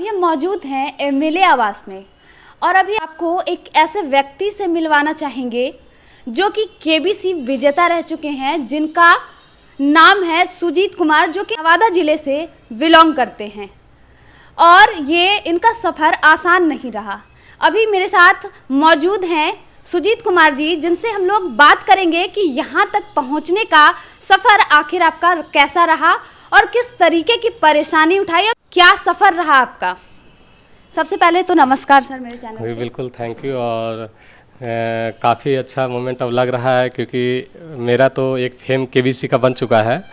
अभी हम मौजूद हैं एमएलए आवास में और अभी आपको एक ऐसे व्यक्ति से मिलवाना चाहेंगे जो कि केबीसी विजेता रह चुके हैं, जिनका नाम है सुजीत कुमार, जो कि नवादा जिले से बिलोंग करते हैं और ये इनका सफ़र आसान नहीं रहा। अभी मेरे साथ मौजूद हैं सुजीत कुमार जी, जिनसे हम लोग बात करेंगे कि यहाँ तक पहुँचने का सफ़र आखिर आपका कैसा रहा और किस तरीके की परेशानी उठाई और क्या सफ़र रहा आपका। सबसे पहले तो नमस्कार सर मेरे चैनल पे। बिल्कुल थैंक यू। और काफ़ी अच्छा मोमेंट अब लग रहा है क्योंकि मेरा तो एक फेम केबीसी का बन चुका है,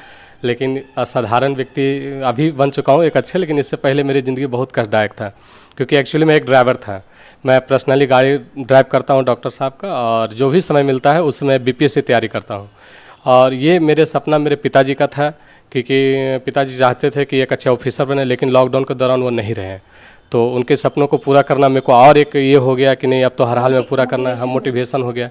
लेकिन असाधारण व्यक्ति अभी बन चुका हूँ एक अच्छे। लेकिन इससे पहले मेरी ज़िंदगी बहुत कष्टदायक था क्योंकि एक्चुअली मैं एक ड्राइवर था। मैं पर्सनली गाड़ी ड्राइव करता हूँ डॉक्टर साहब का, और जो भी समय मिलता है उसमें बीपीएससी तैयारी करता हूँ। और ये मेरे सपना मेरे पिताजी का था क्योंकि पिताजी चाहते थे कि एक अच्छे ऑफिसर बने, लेकिन लॉकडाउन के दौरान वो नहीं रहे। तो उनके सपनों को पूरा करना मेरे को और एक ये हो गया कि नहीं, अब तो हर हाल में पूरा करना है, हम मोटिवेशन हो गया।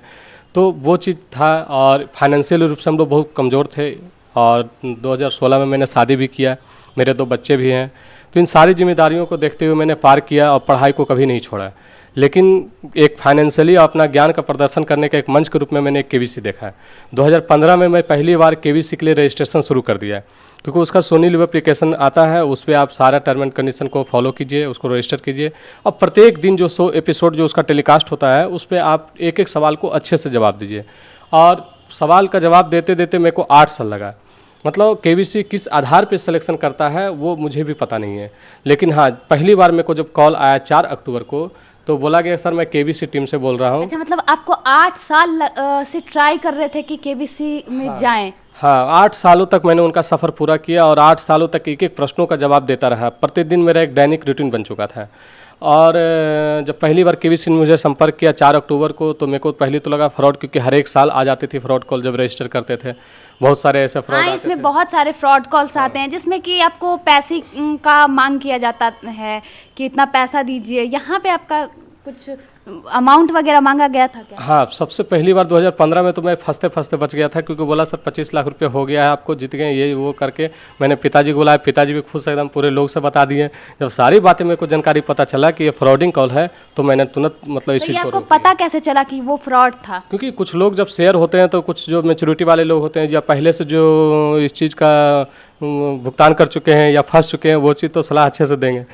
तो वो चीज़ था। और फाइनेंशियल रूप से हम लोग बहुत कमज़ोर थे और 2016 में मैंने शादी भी किया, मेरे 2 बच्चे भी हैं। तो इन सारी जिम्मेदारियों को देखते हुए मैंने पार किया और पढ़ाई को कभी नहीं छोड़ा। लेकिन एक फाइनेंशियली अपना ज्ञान का प्रदर्शन करने का एक मंच के रूप में मैंने एक केबीसी देखा है। 2015 में मैं पहली बार केबीसी के लिए रजिस्ट्रेशन शुरू कर दिया, क्योंकि उसका सोनी लिव एप्लीकेशन आता है, उस पर आप सारा टर्म एंड कंडीशन को फॉलो कीजिए, उसको रजिस्टर कीजिए और प्रत्येक दिन जो 100 एपिसोड जो उसका टेलीकास्ट होता है उस पर आप एक एक सवाल को अच्छे से जवाब दीजिए। और सवाल का जवाब देते देते मेरे को 8 साल लगा। मतलब केबीसी किस आधार पे सिलेक्शन करता है वो मुझे भी पता नहीं है। लेकिन हाँ, पहली बार मेरे को जब कॉल आया 4 अक्टूबर को, तो बोला गया सर मैं केबीसी टीम से बोल रहा हूँ। अच्छा, मतलब आपको 8 साल से ट्राई कर रहे थे कि केबीसी में जाएं। हाँ, 8 सालों तक मैंने उनका सफ़र पूरा किया और 8 सालों तक एक एक प्रश्नों का जवाब देता रहा। प्रतिदिन मेरा एक दैनिक रूटीन बन चुका था। और जब पहली बार केबीसी ने मुझे संपर्क किया 4 अक्टूबर को, तो मेरे को पहले तो लगा फ्रॉड, क्योंकि हर एक साल आ जाती थी फ्रॉड कॉल जब रजिस्टर करते थे। बहुत सारे ऐसे फ्रॉड आते थे। इसमें बहुत सारे फ्रॉड कॉल्स आते हैं जिसमें कि आपको पैसे का मांग किया जाता है कि इतना पैसा दीजिए। यहाँ पे आपका कुछ अमाउंट वगैरह मांगा गया था क्या? हाँ, सबसे पहली बार 2015 में तो मैं फंसते फंसते बच गया था, क्योंकि बोला सर 25 लाख रुपए हो गया है, आपको जीत गए, ये वो करके मैंने पिताजी को बुलाया। पिताजी भी खुश एकदम, पूरे लोग से बता दिए। जब सारी बातें मेरे को जानकारी पता चला कि ये फ्रॉडिंग कॉल है, तो मैंने तुरंत मतलब इस चीज़ को आपको पता कैसे चला कि वो फ्रॉड था? क्योंकि कुछ लोग जब शेयर होते हैं तो कुछ जो मैच्योरिटी वाले लोग होते हैं या पहले से जो इस चीज़ का भुगतान कर चुके हैं या फंस चुके हैं, वो चीज़ तो सलाह अच्छे से देंगे।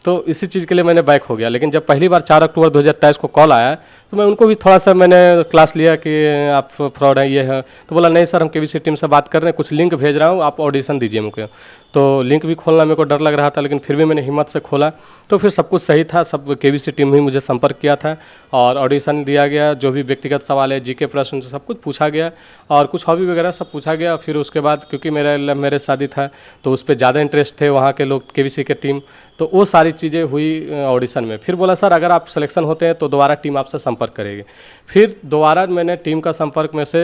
तो इसी चीज़ के लिए मैंने बैक हो गया। लेकिन जब पहली बार 4 अक्टूबर 2023 को कॉल आया, तो मैं उनको भी थोड़ा सा मैंने क्लास लिया कि आप फ्रॉड है, ये है। तो बोला नहीं सर, हम केबीसी टीम से बात कर रहे हैं, कुछ लिंक भेज रहा हूँ, आप ऑडिशन दीजिए मुझे। तो लिंक भी खोलना मेरे को डर लग रहा था, लेकिन फिर भी मैंने हिम्मत से खोला। तो फिर सब कुछ सही था, सब केबीसी टीम ही मुझे संपर्क किया था और ऑडिशन दिया गया। जो भी व्यक्तिगत सवाल है, जीके प्रश्न, सब कुछ पूछा गया और कुछ हॉबी वगैरह सब पूछा गया। फिर उसके बाद क्योंकि मेरे शादी था तो उस पर ज़्यादा इंटरेस्ट थे वहाँ के लोग, केबीसी के टीम, तो वो सारी चीज़ें हुई ऑडिशन में। फिर बोला सर अगर आप सिलेक्शन होते हैं तो दोबारा टीम आपसे संपर्क करेगी। फिर दोबारा मैंने टीम का संपर्क में से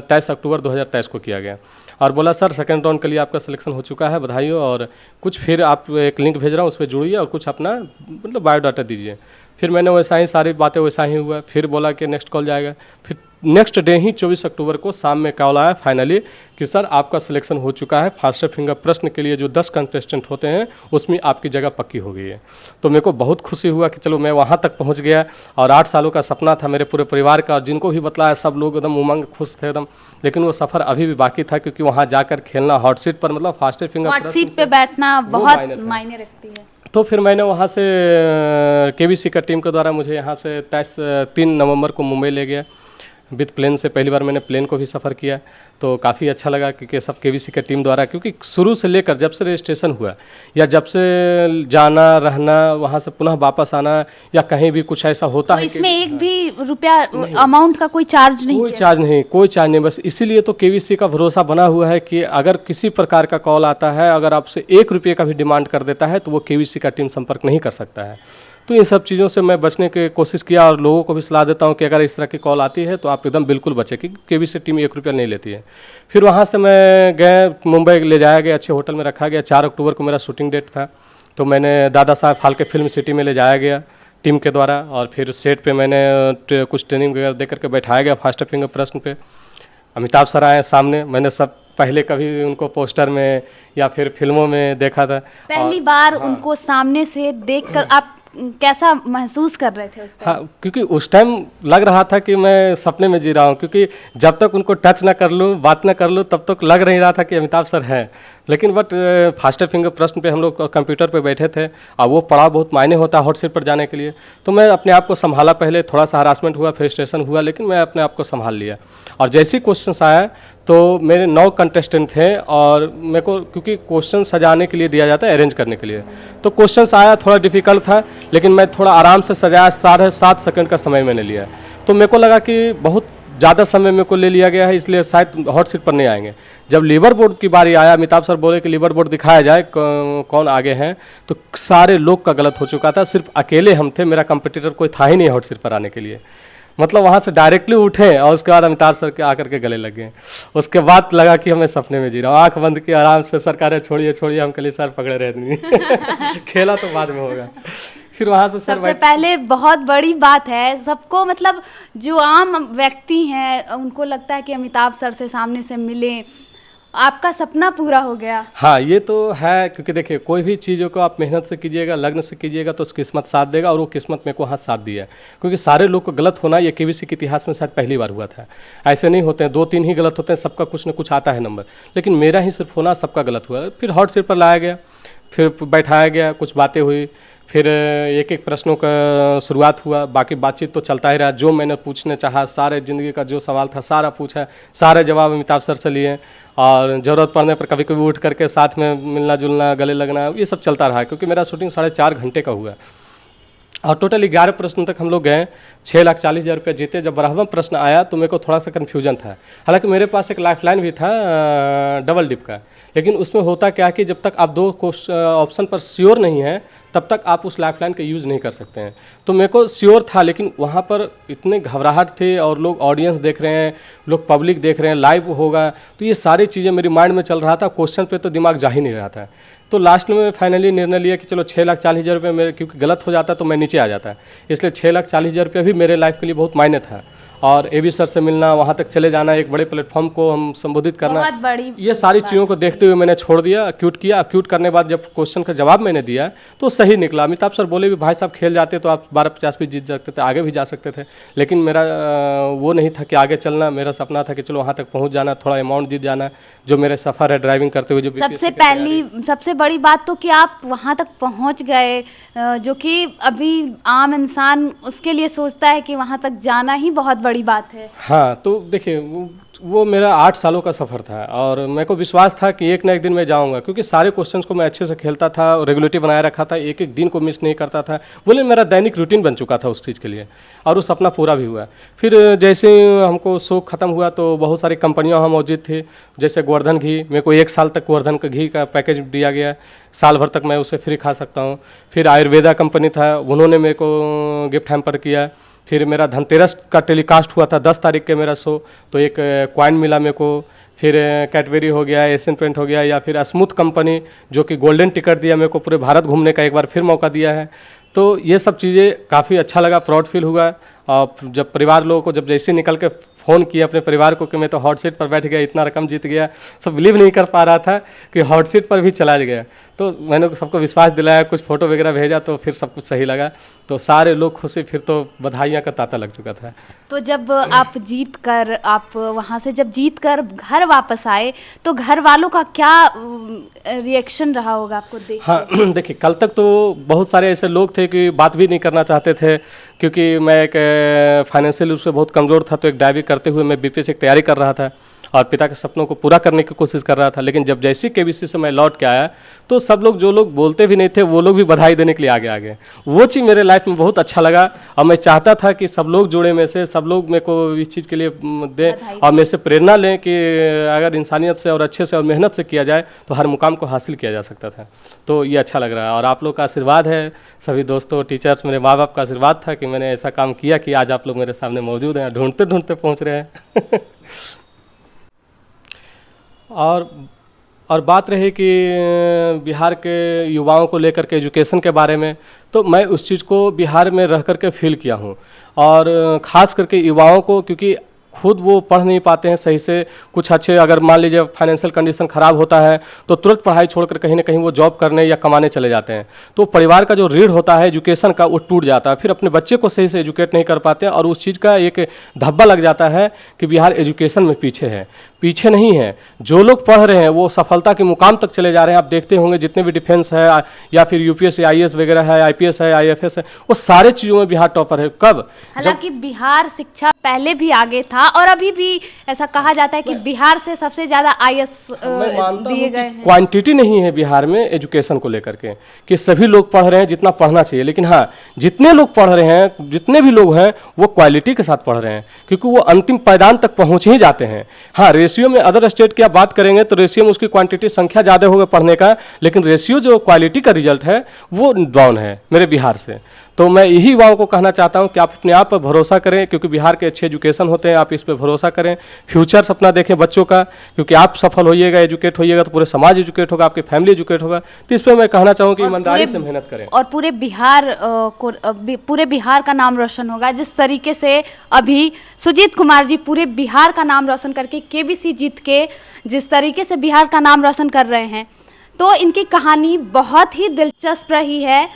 23 अक्टूबर 2023 को किया गया और बोला सर सेकंड राउंड के लिए आपका सिलेक्शन हो चुका है, बधाई हो, और कुछ फिर आप एक लिंक भेज रहा हूँ, उस पर जुड़िए और कुछ अपना मतलब बायोडाटा दीजिए। फिर मैंने वैसा ही सारी बातें वैसा ही हुआ। फिर बोला कि नेक्स्ट कॉल जाएगा। फिर नेक्स्ट डे ही 24 अक्टूबर को शाम में कॉल आया फाइनली कि सर आपका सिलेक्शन हो चुका है। फास्टर फिंगर प्रश्न के लिए जो 10 कंटेस्टेंट होते हैं उसमें आपकी जगह पक्की हो गई है। तो मेरे को बहुत खुशी हुआ कि चलो मैं वहाँ तक पहुँच गया। और 8 सालों का सपना था मेरे पूरे परिवार का, और जिनको भी बतलाया सब लोग एकदम उमंग खुश थे एकदम। लेकिन वो सफ़र अभी भी बाकी था, क्योंकि वहाँ जाकर खेलना हॉट सीट पर, मतलब फास्टर फिंगर हॉट सीट पे बैठना बहुत मायने रखती है। तो फिर मैंने वहाँ से केबीसी का टीम के द्वारा मुझे यहाँ से 3 नवंबर को मुंबई ले गया विथ प्लेन से। पहली बार मैंने प्लेन को भी सफ़र किया, तो काफ़ी अच्छा लगा क्योंकि सब केबीसी का टीम द्वारा, क्योंकि शुरू से लेकर जब से रजिस्ट्रेशन हुआ या जब से जाना रहना, वहाँ से पुनः वापस आना या कहीं भी कुछ ऐसा होता है, इसमें एक भी रुपया अमाउंट का कोई चार्ज नहीं? कोई चार्ज नहीं। बस इसीलिए तो केबीसी का भरोसा बना हुआ है कि अगर किसी प्रकार का कॉल आता है, अगर आपसे 1 रुपये का भी डिमांड कर देता है, तो वो केबीसी का टीम संपर्क नहीं कर सकता है। तो इन सब चीज़ों से मैं बचने की कोशिश किया और लोगों को भी सलाह देता हूं कि अगर इस तरह की कॉल आती है तो आप एकदम बिल्कुल बचें, क्योंकि केबीसी टीम 1 रुपया नहीं लेती है। फिर वहां से मैं गए, मुंबई ले जाया गया, अच्छे होटल में रखा गया। 4 अक्टूबर को मेरा शूटिंग डेट था, तो मैंने दादा साहब फाल्के फिल्म सिटी में ले जाया गया टीम के द्वारा। और फिर सेट पे मैंने कुछ ट्रेनिंग वगैरह दे करके बैठाया गया फास्टर फिंगर प्रश्न पे। अमिताभ सर आए सामने, मैंने सब पहले कभी उनको पोस्टर में या फिर फिल्मों में देखा था। पहली बार उनको सामने से देखकर आप कैसा महसूस कर रहे थे उस टाइम? हाँ, क्योंकि उस टाइम लग रहा था कि मैं सपने में जी रहा हूँ, क्योंकि जब तक उनको टच ना कर लूँ, बात ना कर लूँ, तब तक लग नहीं रहा था कि अमिताभ सर हैं। लेकिन बट फास्टर फिंगर प्रश्न पे हम लोग कंप्यूटर पे बैठे थे और वो पड़ाव बहुत मायने होता है हॉट सीट पर जाने के लिए। तो मैं अपने आप को संभाला, पहले थोड़ा सा हरासमेंट हुआ, फ्रस्ट्रेशन हुआ, लेकिन मैं अपने आप को संभाल लिया। और जैसे ही क्वेश्चन आया तो मेरे 9 कंटेस्टेंट थे और मेरे को, क्योंकि क्वेश्चन सजाने के लिए दिया जाता है, अरेंज करने के लिए, तो क्वेश्चन आया थोड़ा डिफिकल्ट था, लेकिन मैं थोड़ा आराम से सजाया, 7.5 सेकंड का समय मैंने लिया। तो मेरे को लगा कि बहुत ज़्यादा समय मेरे को ले लिया गया है, इसलिए शायद हॉट सीट पर नहीं आएंगे। जब लीवर बोर्ड की बारी आया, अमिताभ सर बोले कि लीवर बोर्ड दिखाया जाए कौन आगे हैं, तो सारे लोग का गलत हो चुका था, सिर्फ अकेले हम थे, मेरा कंपटीटर कोई था ही नहीं हॉट सीट पर आने के लिए। मतलब वहाँ से डायरेक्टली उठे और उसके बाद अमिताभ सर के आकर के गले लग गए। उसके बाद लगा कि हमें सपने में जी रहा हूँ, आँख बंद की आराम से, सरकारें छोड़िए छोड़िए, हम कल सर पकड़े रहते नहीं खेला तो बाद में होगा। फिर वहाँ से सबसे पहले बहुत बड़ी बात है, सबको मतलब जो आम व्यक्ति हैं उनको लगता है कि अमिताभ सर से सामने से मिलें, आपका सपना पूरा हो गया। हाँ, ये तो है, क्योंकि देखिए कोई भी चीज़ों को आप मेहनत से कीजिएगा, लग्न से कीजिएगा तो किस्मत साथ देगा, और वो किस्मत मेरे को हाथ साथ दिया है। क्योंकि सारे लोग को गलत होना ये केबीसी के इतिहास में शायद पहली बार हुआ था। ऐसे नहीं होते हैं, 2-3 ही गलत होते हैं, सबका कुछ न कुछ आता है नंबर, लेकिन मेरा ही सिर्फ होना, सबका गलत हुआ। फिर हॉट सीट पर लाया गया, फिर बैठाया गया, कुछ बातें हुई, फिर एक एक प्रश्नों का शुरुआत हुआ, बाकी बातचीत तो चलता ही रहा। जो मैंने पूछने चाहा, सारे ज़िंदगी का जो सवाल था सारा पूछा, सारे जवाब अमिताभ सर से लिए, और ज़रूरत पड़ने पर कभी कभी उठ करके साथ में मिलना जुलना, गले लगना, ये सब चलता रहा। क्योंकि मेरा शूटिंग 4.5 घंटे का हुआ और टोटल 11 प्रश्न तक हम लोग गए, 6,40,000 रुपये जीते। जब 12वां प्रश्न आया तो मेरे को थोड़ा सा कन्फ्यूजन था, हालांकि मेरे पास एक लाइफलाइन भी था डबल डिप का, लेकिन उसमें होता क्या कि जब तक आप 2 ऑप्शन पर श्योर नहीं हैं तब तक आप उस लाइफलाइन का यूज़ नहीं कर सकते हैं। तो मेरे को श्योर था, लेकिन वहाँ पर इतने घबराहट थे और लोग ऑडियंस देख रहे हैं, लोग पब्लिक देख रहे हैं, लाइव होगा, तो ये सारी चीज़ें मेरी माइंड में चल रहा था, क्वेश्चन पे तो दिमाग जा ही नहीं रहा था। तो लास्ट में फाइनली निर्णय लिया कि चलो 6,40,000 रुपये मेरे, क्योंकि गलत हो जाता तो मैं नीचे आ जाता, इसलिए 6,40,000 रुपये भी मेरे लाइफ के लिए बहुत मायने था। और एबी सर से मिलना, वहाँ तक चले जाना, एक बड़े प्लेटफॉर्म को हम संबोधित करना, बहुत बड़ी ये सारी चीज़ों को देखते हुए मैंने छोड़ दिया, क्यूट किया। क्यूट करने के बाद जब क्वेश्चन का जवाब मैंने दिया तो सही निकला। अमिताभ सर बोले भी भाई साहब खेल जाते तो आप 12,50 भी जीत सकते थे, आगे भी जा सकते थे, लेकिन मेरा वो नहीं था कि आगे चलना, मेरा सपना था कि चलो वहाँ तक पहुँच जाना, थोड़ा अमाउंट जीत जाना, जो मेरे सफ़र है ड्राइविंग करते हुए। जो सबसे बड़ी बात तो कि आप वहाँ तक पहुँच गए, जो कि अभी आम इंसान उसके लिए सोचता है कि वहाँ तक जाना ही बहुत बड़ी बात है। हाँ, तो देखिए वो मेरा 8 सालों का सफ़र था और मेरे को विश्वास था कि एक ना एक दिन मैं जाऊंगा, क्योंकि सारे क्वेश्चंस को मैं अच्छे से खेलता था, रेगुलेटिव बनाए रखा था, एक एक दिन को मिस नहीं करता था, बोले मेरा दैनिक रूटीन बन चुका था उस चीज़ के लिए, और वो सपना पूरा भी हुआ। फिर जैसे हमको शो ख़त्म हुआ तो बहुत सारी कंपनियाँ वहाँ मौजूद थी, जैसे गोवर्धन घी, मेरे को 1 साल तक गोवर्धन का घी का पैकेज दिया गया, साल भर तक मैं उसे फ्री खा सकता हूँ। फिर आयुर्वेदा कंपनी था, उन्होंने मेरे को गिफ्ट हैम्पर किया। फिर मेरा धनतेरस का टेलीकास्ट हुआ था 10 तारीख के मेरा शो, तो एक कॉइन मिला मेरे को। फिर कैडबरी हो गया, एशियन पेंट हो गया, या फिर स्मूथ कंपनी जो कि गोल्डन टिकट दिया मेरे को, पूरे भारत घूमने का एक बार फिर मौका दिया है। तो ये सब चीज़ें काफ़ी अच्छा लगा, प्राउड फील हुआ। और जब परिवार लोगों को जब जैसे निकल के फ़ोन किया अपने परिवार को कि मैं तो हॉट सीट पर बैठ गया, इतना रकम जीत गया, सब बिलीव नहीं कर पा रहा था कि हॉट सीट पर भी चला गया। तो मैंने सबको विश्वास दिलाया, कुछ फ़ोटो वगैरह भेजा, तो फिर सब कुछ सही लगा, तो सारे लोग खुशी, फिर तो बधाइयाँ का तांता लग चुका था। तो जब आप वहाँ से जब जीत कर घर वापस आए तो घर वालों का क्या रिएक्शन रहा होगा आपको देख? हाँ, देखिए कल तक तो बहुत सारे ऐसे लोग थे कि बात भी नहीं करना चाहते थे, क्योंकि मैं एक फाइनेंशियल रूप से बहुत कमज़ोर था, तो एक ड्राइविंग करते हुए मैं बीपीएससी की तैयारी कर रहा था और पिता के सपनों को पूरा करने की कोशिश कर रहा था। लेकिन जब जैसे केबीसी से मैं लौट के आया तो सब लोग, जो लोग बोलते भी नहीं थे, वो लोग भी बधाई देने के लिए आगे आ गए। वो चीज़ मेरे लाइफ में बहुत अच्छा लगा और मैं चाहता था कि सब लोग जुड़े में से, सब लोग मेरे को इस चीज़ के लिए दें और मेरे से प्रेरणा लें कि अगर इंसानियत से और अच्छे से और मेहनत से किया जाए तो हर मुकाम को हासिल किया जा सकता था। तो ये अच्छा लग रहा है और आप लोग का आशीर्वाद है, सभी दोस्तों, टीचर्स, मेरे माँ बाप का आशीर्वाद था कि मैंने ऐसा काम किया कि आज आप लोग मेरे सामने मौजूद हैं, ढूंढते ढूंढते पहुँच रहे हैं। और बात रही कि बिहार के युवाओं को लेकर के एजुकेशन के बारे में, तो मैं उस चीज़ को बिहार में रह करके फील किया हूँ और ख़ास करके युवाओं को, क्योंकि खुद वो पढ़ नहीं पाते हैं सही से। कुछ अच्छे, अगर मान लीजिए फाइनेंशियल कंडीशन ख़राब होता है तो तुरंत पढ़ाई छोड़कर कहीं ना कहीं वो जॉब करने या कमाने चले जाते हैं। तो परिवार का जो रीढ़ होता है एजुकेशन का, वो टूट जाता है। फिर अपने बच्चे को सही से एजुकेट नहीं कर पाते और उस चीज़ का एक धब्बा लग जाता है कि बिहार एजुकेशन में पीछे है। पीछे नहीं है, जो लोग पढ़ रहे हैं वो सफलता के मुकाम तक चले जा रहे हैं। आप देखते होंगे जितने भी डिफेंस है या फिर यूपीएससी आईएएस वगैरह है, आईपीएस है, आईएफएस है, वो सारे चीज़ों में बिहार टॉपर है। कब? हालांकि बिहार शिक्षा पहले भी आगे था और अभी भी ऐसा कहा जाता है कि बिहार से सबसे ज्यादा आईएएस दिए गए हैं। क्वांटिटी नहीं है बिहार में एजुकेशन को लेकर के कि सभी लोग पढ़ रहे हैं जितना पढ़ना चाहिए, लेकिन हाँ, जितने लोग पढ़ रहे हैं, जितने भी लोग हैं, वो क्वालिटी के साथ पढ़ रहे हैं, क्योंकि वो अंतिम पायदान तक पहुंच ही जाते हैं। हाँ, रेशियो में अदर स्टेट की आप बात करेंगे तो रेशियो में उसकी क्वांटिटी, संख्या ज़्यादा होगा पढ़ने का, लेकिन रेशियो जो क्वालिटी का रिजल्ट है वो डाउन है मेरे बिहार से। तो मैं यही युवाओं को कहना चाहता हूं कि आप अपने आप पर भरोसा करें, क्योंकि बिहार के अच्छे एजुकेशन होते हैं, आप इस पर भरोसा करें। फ्यूचर अपना देखें बच्चों का, क्योंकि आप सफल होइएगा, एजुकेट होइएगा तो पूरे समाज एजुकेट होगा, आपकी फैमिली एजुकेट होगा। तो इस पर मैं कहना चाहूँ कि ईमानदारी से मेहनत करें और पूरे बिहार का नाम रोशन होगा। जिस तरीके से अभी सुजीत कुमार जी पूरे बिहार का नाम रोशन करके केबीसी जीत के जिस तरीके से बिहार का नाम रोशन कर रहे हैं, तो इनकी कहानी बहुत ही दिलचस्प रही है।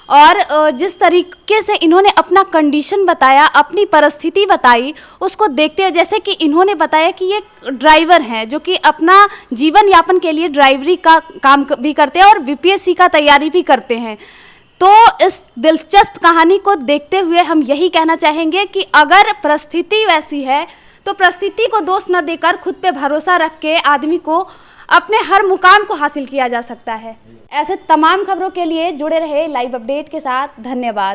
और जिस तरीके से इन्होंने अपना कंडीशन बताया, अपनी परिस्थिति बताई, उसको देखते हुए, जैसे कि इन्होंने बताया कि ये ड्राइवर हैं जो कि अपना जीवन यापन के लिए ड्राइवरी का काम भी करते हैं और बीपीएससी का तैयारी भी करते हैं। तो इस दिलचस्प कहानी को देखते हुए हम यही कहना चाहेंगे कि अगर परिस्थिति वैसी है तो परिस्थिति को दोष न देकर खुद पे भरोसा रख के आदमी को अपने हर मुकाम को हासिल किया जा सकता है। ऐसे तमाम खबरों के लिए जुड़े रहे लाइव अपडेट के साथ। धन्यवाद।